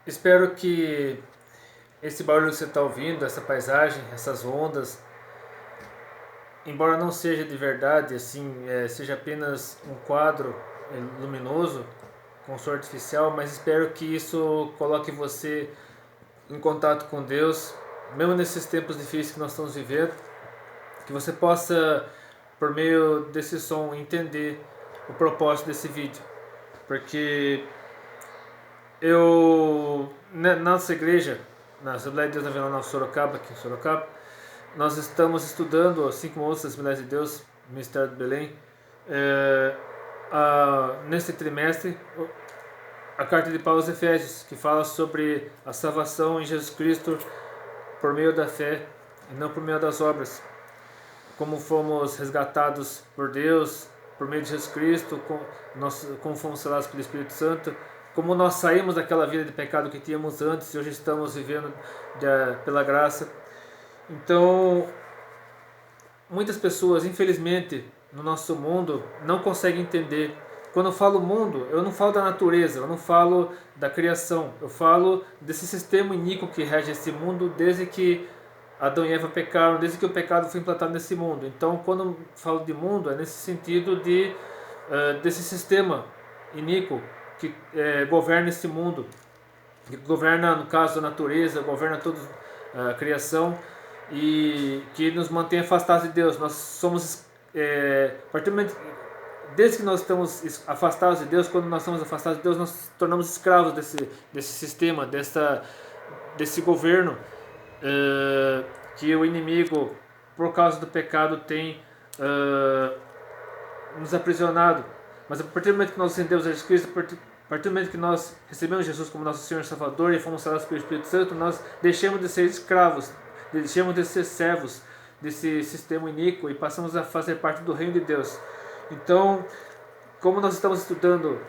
Espero que esse barulho que você está ouvindo, essa paisagem, essas ondas, embora não seja de verdade, assim, seja apenas um quadro luminoso com som artificial, mas espero que isso coloque você em contato com Deus, mesmo nesses tempos difíceis que nós estamos vivendo, que você possa, por meio desse som, entender o propósito desse vídeo, porque na nossa igreja, na Assembleia de Deus na Vila Nova Sorocaba, aqui em Sorocaba, nós estamos estudando, assim como outras Assembleias de Deus, Ministério do Belém, nesse trimestre, a carta de Paulo aos Efésios, que fala sobre a salvação em Jesus Cristo por meio da fé e não por meio das obras. Como fomos resgatados por Deus, por meio de Jesus Cristo, como fomos selados pelo Espírito Santo, como nós saímos daquela vida de pecado que tínhamos antes e hoje estamos vivendo pela graça. Então, muitas pessoas, infelizmente, no nosso mundo, não conseguem entender. Quando eu falo mundo, eu não falo da natureza, eu não falo da criação, eu falo desse sistema iníquo que rege esse mundo desde que Adão e Eva pecaram, desde que o pecado foi implantado nesse mundo. Então, quando eu falo de mundo, é nesse sentido desse sistema iníquo que governa esse mundo, que governa, no caso, a natureza, governa toda a criação e que nos mantém afastados de Deus. Nós somos, desde que nós estamos afastados de Deus, quando nós estamos afastados de Deus, nós nos tornamos escravos desse sistema, desse governo que o inimigo, por causa do pecado, tem nos aprisionado. Mas a partir do momento que nós acendemos a Jesus Cristo, a partir do momento que nós recebemos Jesus como nosso Senhor e Salvador e fomos selados pelo Espírito Santo, nós deixamos de ser escravos, deixamos de ser servos desse sistema iníquo e passamos a fazer parte do reino de Deus. Então, como nós estamos estudando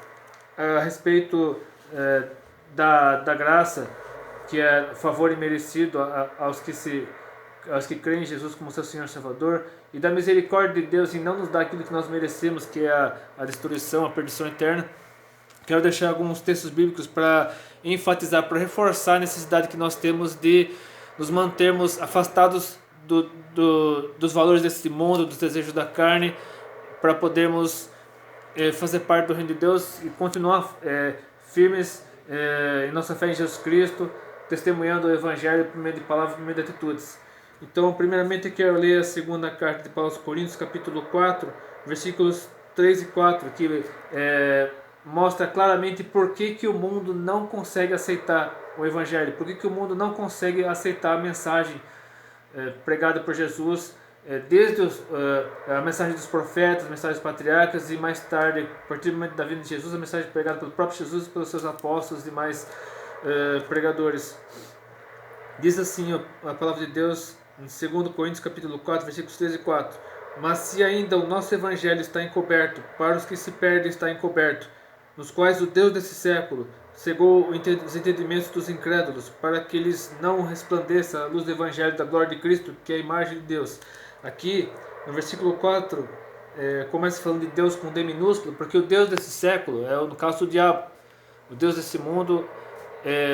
a respeito da graça, que é favor imerecido aos que creem em Jesus como seu Senhor e Salvador, e da misericórdia de Deus em não nos dar aquilo que nós merecemos, que é a destruição, a perdição eterna. Quero deixar alguns textos bíblicos para enfatizar, para reforçar a necessidade que nós temos de nos mantermos afastados dos valores desse mundo, dos desejos da carne, para podermos fazer parte do reino de Deus e continuar firmes em nossa fé em Jesus Cristo, testemunhando o Evangelho por meio de palavras, por meio de atitudes. Então, primeiramente, eu quero ler a segunda carta de Paulo aos Coríntios, capítulo 4, versículos 3 e 4, que mostra claramente por que o mundo não consegue aceitar o Evangelho, por que o mundo não consegue aceitar a mensagem pregada por Jesus, desde a mensagem dos profetas, a mensagem dos patriarcas e mais tarde, a partir do momento da vida de Jesus, a mensagem pregada pelo próprio Jesus, pelos seus apóstolos e demais pregadores. Diz assim a palavra de Deus em 2 Coríntios capítulo 4, versículos 3 e 4. Mas se ainda o nosso evangelho está encoberto, para os que se perdem está encoberto, nos quais o Deus desse século cegou os entendimentos dos incrédulos, para que eles não resplandeça a luz do evangelho da glória de Cristo, que é a imagem de Deus. Aqui, no versículo 4, começa falando de Deus com D minúsculo, porque o Deus desse século é, no caso, o diabo. O Deus desse mundo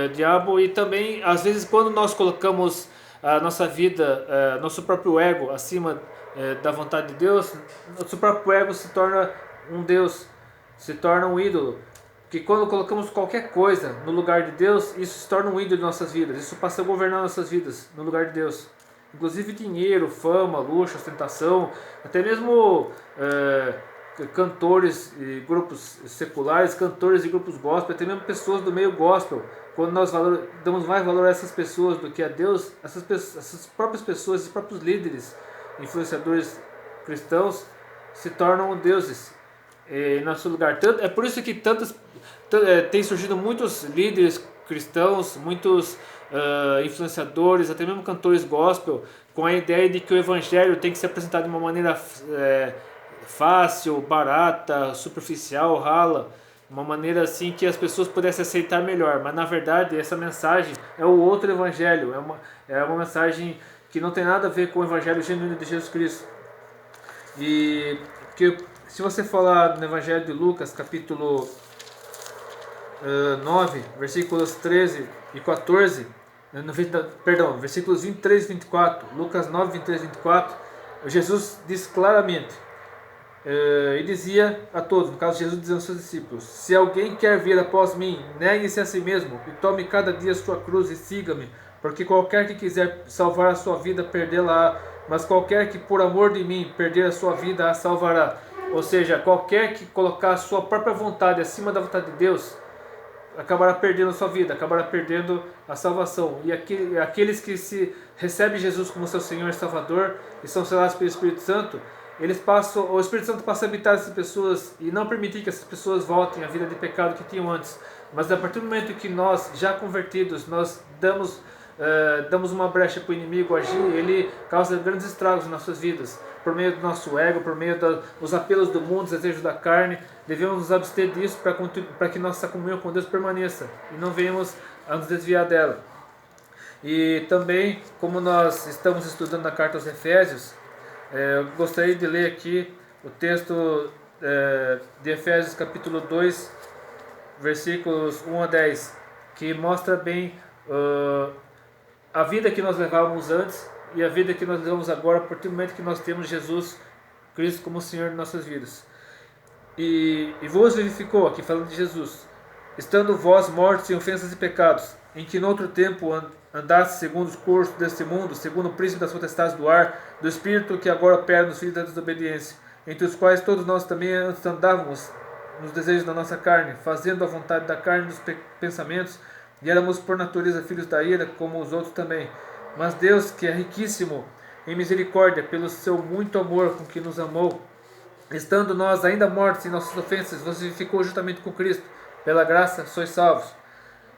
o diabo. E também, às vezes, quando nós colocamos a nossa vida, nosso próprio ego acima da vontade de Deus, nosso próprio ego se torna um Deus, se torna um ídolo. Porque quando colocamos qualquer coisa no lugar de Deus, isso se torna um ídolo de nossas vidas, isso passa a governar nossas vidas no lugar de Deus. Inclusive dinheiro, fama, luxo, ostentação, até mesmo cantores e grupos seculares, cantores e grupos gospel, até mesmo pessoas do meio gospel. Quando nós damos mais valor a essas pessoas do que a Deus, essas próprias pessoas, esses próprios líderes, influenciadores cristãos, se tornam deuses em nosso lugar. É por isso que tem surgido muitos líderes cristãos, muitos influenciadores, até mesmo cantores gospel, com a ideia de que o evangelho tem que ser apresentado de uma maneira fácil, barata, superficial, rala, uma maneira assim que as pessoas pudessem aceitar melhor. Mas na verdade essa mensagem é o outro evangelho, é uma mensagem que não tem nada a ver com o evangelho genuíno de Jesus Cristo. E que se você falar no evangelho de Lucas, capítulo 9, versículos 13 e 14, versículos 23 e 24, Lucas 9, 23 e 24, Jesus diz claramente, e dizia a todos, no caso Jesus dizia aos seus discípulos: se alguém quer vir após mim, negue-se a si mesmo e tome cada dia a sua cruz e siga-me, porque qualquer que quiser salvar a sua vida, perdê-la, mas qualquer que por amor de mim perder a sua vida, a salvará. Ou seja, qualquer que colocar a sua própria vontade acima da vontade de Deus, acabará perdendo a sua vida, acabará perdendo a salvação. E aqueles que se recebem Jesus como seu Senhor e Salvador e são selados pelo Espírito Santo, o Espírito Santo passa a habitar essas pessoas e não permitir que essas pessoas voltem à vida de pecado que tinham antes. Mas a partir do momento que nós, já convertidos, nós damos uma brecha para o inimigo agir, ele causa grandes estragos nas nossas vidas, por meio do nosso ego, por meio dos apelos do mundo, dos desejos da carne. Devemos nos abster disso para que nossa comunhão com Deus permaneça e não venhamos a nos desviar dela. E também, como nós estamos estudando na carta aos Efésios, eu gostaria de ler aqui o texto de Efésios capítulo 2, versículos 1 a 10, que mostra bem a vida que nós levávamos antes e a vida que nós levamos agora, a partir do momento que nós temos Jesus Cristo como Senhor de nossas vidas. E vos vivificou, aqui falando de Jesus, estando vós mortos em ofensas e pecados, em que no outro tempo andaste segundo os cursos deste mundo, segundo o príncipe das potestades do ar, do espírito que agora opera nos filhos da desobediência, entre os quais todos nós também antes andávamos nos desejos da nossa carne, fazendo a vontade da carne e dos pensamentos, e éramos por natureza filhos da ira, como os outros também. Mas Deus, que é riquíssimo em misericórdia, pelo seu muito amor com que nos amou, estando nós ainda mortos em nossas ofensas, vos vivificou juntamente com Cristo. Pela graça sois salvos.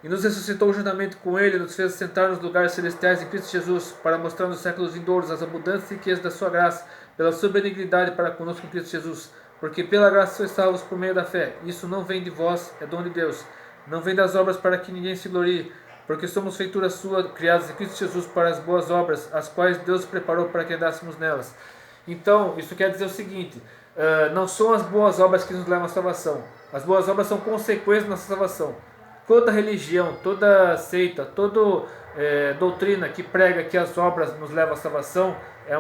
E nos ressuscitou juntamente com Ele, nos fez sentar nos lugares celestiais em Cristo Jesus, para mostrar nos séculos vindouros as abundantes riquezas da sua graça, pela sua benignidade para conosco em Cristo Jesus. Porque pela graça sois salvos por meio da fé. Isso não vem de vós, é dom de Deus. Não vem das obras para que ninguém se glorie, porque somos feitura sua, criados em Cristo Jesus para as boas obras, as quais Deus preparou para que andássemos nelas. Então, isso quer dizer o seguinte: não são as boas obras que nos levam à salvação. As boas obras são consequências da nossa salvação. Toda religião, toda seita, toda doutrina que prega que as obras nos levam à salvação é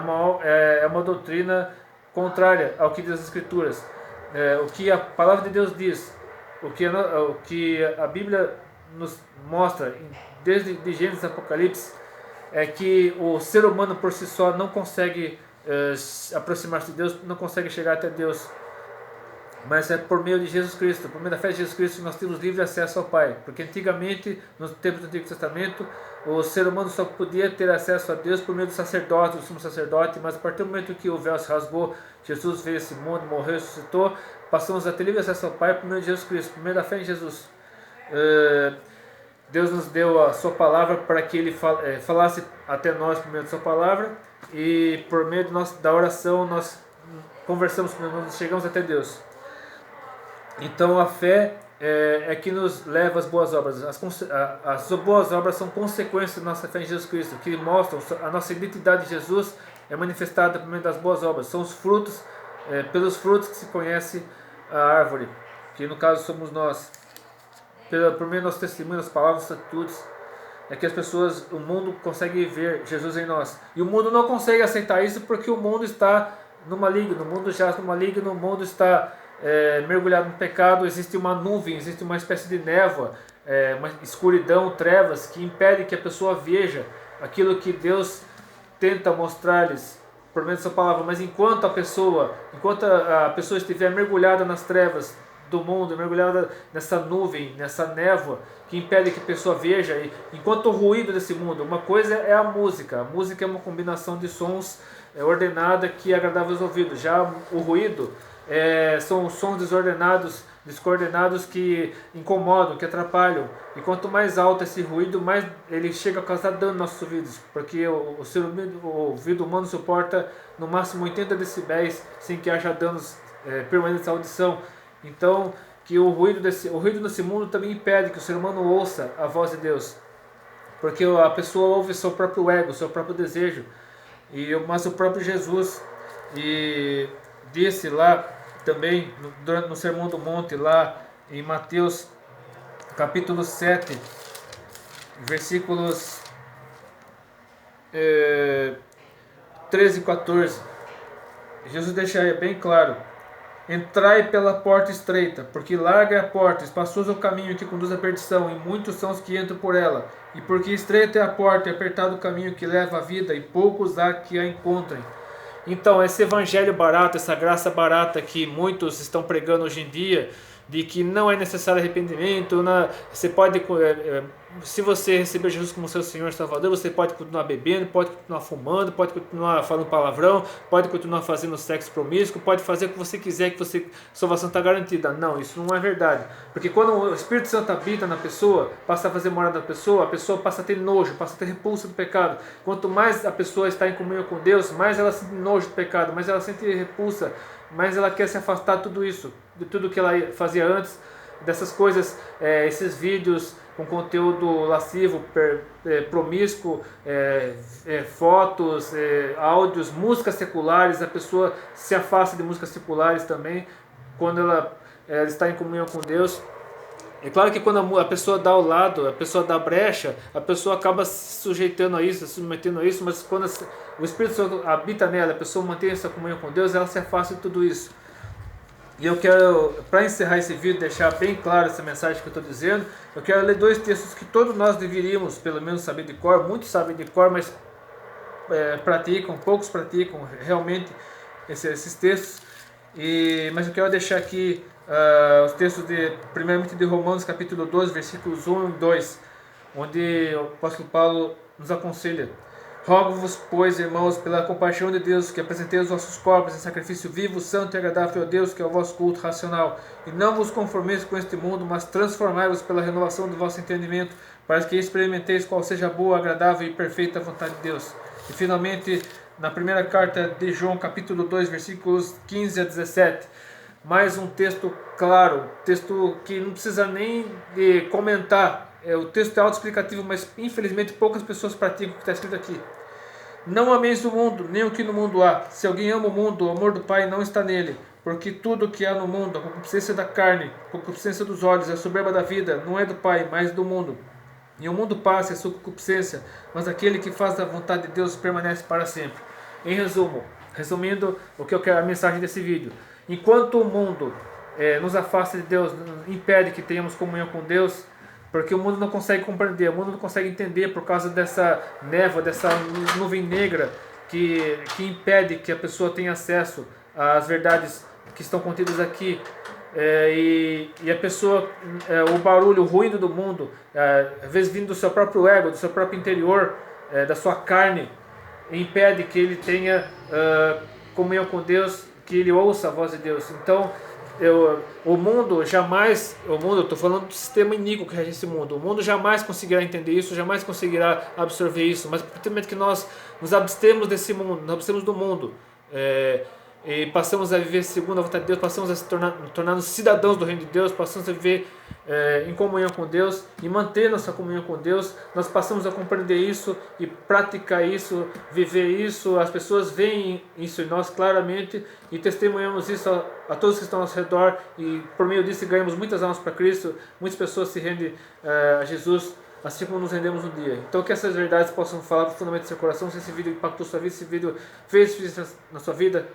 uma doutrina contrária ao que diz as Escrituras. O que a palavra de Deus diz, o que a Bíblia nos mostra, desde de Gênesis a Apocalipse, é que o ser humano por si só não consegue aproximar-se de Deus, não consegue chegar até Deus, mas é por meio de Jesus Cristo, por meio da fé de Jesus Cristo, que nós temos livre acesso ao Pai. Porque antigamente, nos tempos do Antigo Testamento, o ser humano só podia ter acesso a Deus por meio do sacerdote, do sumo sacerdote, mas a partir do momento que o véu se rasgou, Jesus veio a esse mundo, morreu, ressuscitou, passamos a ter livre acesso ao Pai por meio de Jesus Cristo, por meio da fé em Jesus. Deus nos deu a sua palavra para que Ele falasse até nós por meio da sua palavra, e por meio da oração nós conversamos com Deus, nós chegamos até Deus. Então a fé é que nos leva às boas obras. As boas obras são consequências da nossa fé em Jesus Cristo, que mostram a nossa identidade de Jesus é manifestada por meio das boas obras. São os frutos, pelos frutos que se conhece a árvore, que no caso somos nós. Por meio do nosso testemunho, das palavras, das atitudes, é que as pessoas, o mundo consegue ver Jesus em nós. E o mundo não consegue aceitar isso porque o mundo está no maligno, o mundo jaz no maligno, o mundo está mergulhado no pecado. Existe uma nuvem, existe uma espécie de névoa, uma escuridão, trevas, que impede que a pessoa veja aquilo que Deus tenta mostrar-lhes por meio da sua palavra. Mas enquanto a pessoa estiver mergulhada nas trevas do mundo, mergulhada nessa nuvem, nessa névoa que impede que a pessoa veja, e enquanto o ruído desse mundo, uma coisa é a música é uma combinação de sons ordenada que é agradável aos ouvidos. Já o ruído são sons desordenados, descoordenados, que incomodam, que atrapalham. E quanto mais alto esse ruído, mais ele chega a causar dano nos nossos ouvidos, porque o ouvido humano suporta no máximo 80 decibéis sem que haja danos permanentes à audição. Então, que o ruído desse mundo também impede que o ser humano ouça a voz de Deus, porque a pessoa ouve seu próprio ego, seu próprio desejo. Mas o próprio Jesus disse lá também no Sermão do Monte, lá em Mateus capítulo 7, versículos 13 e 14. Jesus deixa bem claro: entrai pela porta estreita, porque larga é a porta, espaçoso é o caminho que conduz à perdição, e muitos são os que entram por ela. E porque estreita é a porta e apertado o caminho que leva à vida, e poucos há que a encontrem. Então, esse evangelho barato, essa graça barata que muitos estão pregando hoje em dia, de que não é necessário arrependimento, você pode, se você receber Jesus como seu Senhor e Salvador, você pode continuar bebendo, pode continuar fumando, pode continuar falando palavrão, pode continuar fazendo sexo promíscuo, pode fazer o que você quiser, que você salvação está garantida. Não, isso não é verdade. Porque quando o Espírito Santo habita na pessoa, passa a fazer morada na pessoa, a pessoa passa a ter nojo, passa a ter repulsa do pecado. Quanto mais a pessoa está em comunhão com Deus, mais ela sente nojo do pecado, mais ela sente repulsa, mais ela quer se afastar de tudo isso, de tudo que ela fazia antes, dessas coisas, esses vídeos com conteúdo lascivo, promíscuo, fotos, áudios, músicas seculares. A pessoa se afasta de músicas seculares também quando ela está em comunhão com Deus. É claro que quando a pessoa dá ao lado, a pessoa dá brecha, a pessoa acaba se sujeitando a isso, se submetendo a isso, mas quando o Espírito Santo habita nela, a pessoa mantém essa comunhão com Deus, ela se afasta de tudo isso. E eu quero, para encerrar esse vídeo, deixar bem claro essa mensagem que eu estou dizendo. Eu quero ler dois textos que todos nós deveríamos, pelo menos, saber de cor. Muitos sabem de cor, mas praticam, poucos praticam realmente esses textos. Mas eu quero deixar aqui os textos primeiramente de Romanos capítulo 12, versículos 1 e 2, onde o apóstolo Paulo nos aconselha: rogo-vos, pois, irmãos, pela compaixão de Deus, que apresenteis os vossos corpos em sacrifício vivo, santo e agradável a Deus, que é o vosso culto racional. E não vos conformeis com este mundo, mas transformai-vos pela renovação do vosso entendimento, para que experimenteis qual seja a boa, agradável e perfeita vontade de Deus. E finalmente, na primeira carta de João, capítulo 2, versículos 15 a 17, mais um texto claro, texto que não precisa nem de comentar. O texto é autoexplicativo, mas infelizmente poucas pessoas praticam o que está escrito aqui. Não ameis o mundo, nem o que no mundo há. Se alguém ama o mundo, o amor do Pai não está nele. Porque tudo o que há no mundo, a concupiscência da carne, a concupiscência dos olhos, a soberba da vida, não é do Pai, mas do mundo. E o mundo passa, a sua concupiscência, mas aquele que faz a vontade de Deus permanece para sempre. Em resumo, resumindo o que eu quero, a mensagem desse vídeo: enquanto o mundo nos afasta de Deus, impede que tenhamos comunhão com Deus, porque o mundo não consegue compreender, o mundo não consegue entender por causa dessa névoa, dessa nuvem negra que impede que a pessoa tenha acesso às verdades que estão contidas aqui. E a pessoa, o barulho, o ruído do mundo, às vezes vindo do seu próprio ego, do seu próprio interior, da sua carne, impede que ele tenha comunhão com Deus, que ele ouça a voz de Deus. Então, o mundo jamais, eu estou falando do sistema iníquo que rege esse mundo, o mundo jamais conseguirá entender isso, jamais conseguirá absorver isso, mas a partir do momento que nós nos abstemos desse mundo, nos abstemos do mundo, e passamos a viver segundo a vontade de Deus, passamos a se tornar cidadãos do reino de Deus, passamos a viver em comunhão com Deus e manter nossa comunhão com Deus, nós passamos a compreender isso e praticar isso, viver isso. As pessoas veem isso em nós claramente e testemunhamos isso a todos que estão ao nosso redor, e por meio disso ganhamos muitas almas para Cristo, muitas pessoas se rendem a Jesus, assim como nos rendemos um dia. Então que essas verdades possam falar profundamente do seu coração. Se esse vídeo impactou sua vida, se esse vídeo fez diferença na sua vida,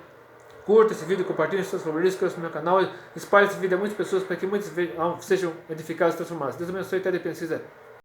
curta esse vídeo, compartilhe os seus favoritos, inscreva-se no meu canal, espalhe esse vídeo a muitas pessoas para que muitos sejam edificados e transformados. Deus abençoe e até depois, se quiser.